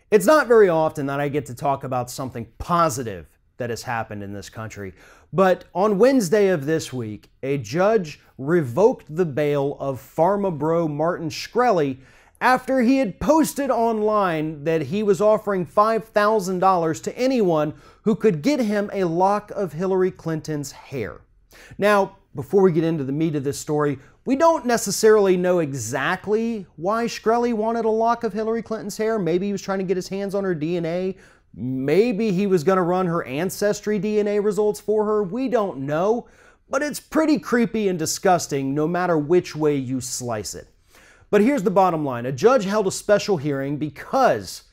It's not very often that I get to talk about something positive that has happened in this country, but on Wednesday of this week, a judge revoked the bail of pharma bro Martin Shkreli after he had posted online that he was offering $5,000 to anyone who could get him a lock of Hillary Clinton's hair. Now, before we get into the meat of this story, we don't necessarily know exactly why Shkreli wanted a lock of Hillary Clinton's hair. Maybe he was trying to get his hands on her DNA. Maybe he was going to run her ancestry DNA results for her. We don't know, but it's pretty creepy and disgusting no matter which way you slice it. But here's the bottom line. A judge held a special hearing because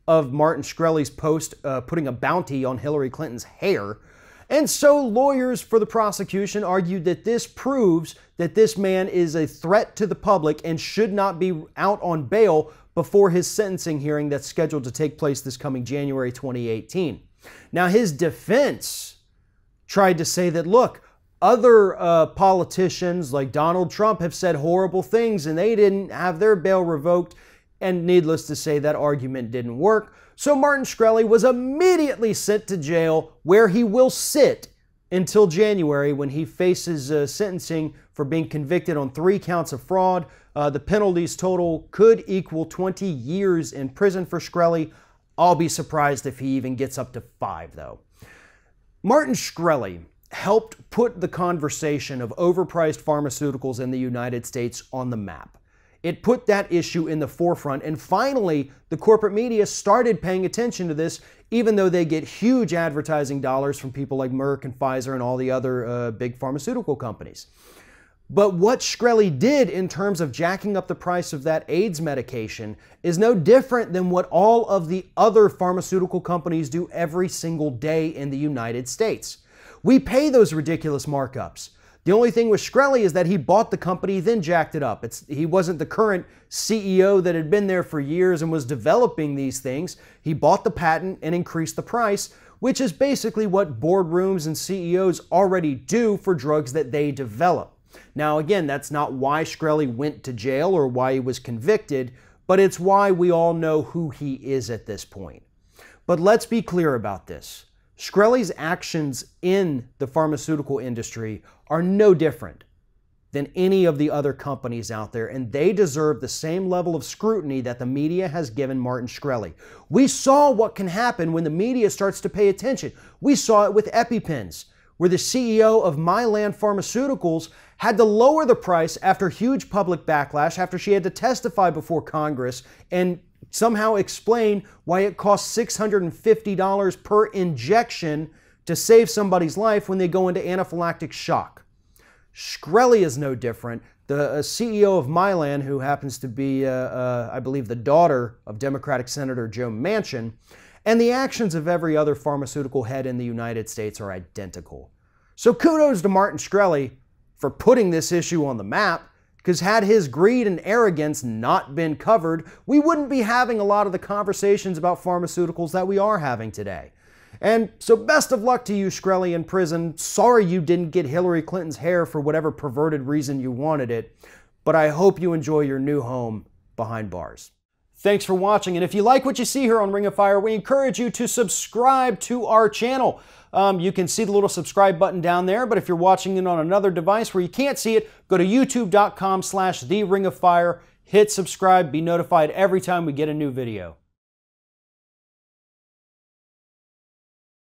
of Martin Shkreli's post putting a bounty on Hillary Clinton's hair. And so lawyers for the prosecution argued that this proves that this man is a threat to the public and should not be out on bail before his sentencing hearing that's scheduled to take place this coming January 2018. Now, his defense tried to say that, look, other politicians like Donald Trump have said horrible things and they didn't have their bail revoked. And needless to say, that argument didn't work. So Martin Shkreli was immediately sent to jail, where he will sit until January when he faces sentencing for being convicted on 3 counts of fraud. The penalties total could equal 20 years in prison for Shkreli. I'll be surprised if he even gets up to 5, though. Martin Shkreli helped put the conversation of overpriced pharmaceuticals in the United States on the map. It put that issue in the forefront, and finally, the corporate media started paying attention to this, even though they get huge advertising dollars from people like Merck and Pfizer and all the other big pharmaceutical companies. But what Shkreli did in terms of jacking up the price of that AIDS medication is no different than what all of the other pharmaceutical companies do every single day in the United States. We pay those ridiculous markups. The only thing with Shkreli is that he bought the company, then jacked it up. He wasn't the current CEO that had been there for years and was developing these things. He bought the patent and increased the price, which is basically what boardrooms and CEOs already do for drugs that they develop. Now, again, that's not why Shkreli went to jail or why he was convicted, but it's why we all know who he is at this point. But let's be clear about this. Shkreli's actions in the pharmaceutical industry are no different than any of the other companies out there, and they deserve the same level of scrutiny that the media has given Martin Shkreli. We saw what can happen when the media starts to pay attention. We saw it with EpiPens, where the CEO of Mylan Pharmaceuticals had to lower the price after huge public backlash, after she had to testify before Congress and somehow explain why it costs $650 per injection to save somebody's life when they go into anaphylactic shock. Shkreli is no different. The CEO of Mylan, who happens to be, I believe, the daughter of Democratic Senator Joe Manchin, and the actions of every other pharmaceutical head in the United States are identical. So kudos to Martin Shkreli for putting this issue on the map, because had his greed and arrogance not been covered, we wouldn't be having a lot of the conversations about pharmaceuticals that we are having today. And so best of luck to you, Shkreli, in prison. Sorry you didn't get Hillary Clinton's hair for whatever perverted reason you wanted it, but I hope you enjoy your new home behind bars. Thanks for watching, and if you like what you see here on Ring of Fire, we encourage you to subscribe to our channel. You can see the little subscribe button down there, but if you're watching it on another device where you can't see it, go to youtube.com/TheRingOfFire, hit subscribe, be notified every time we get a new video.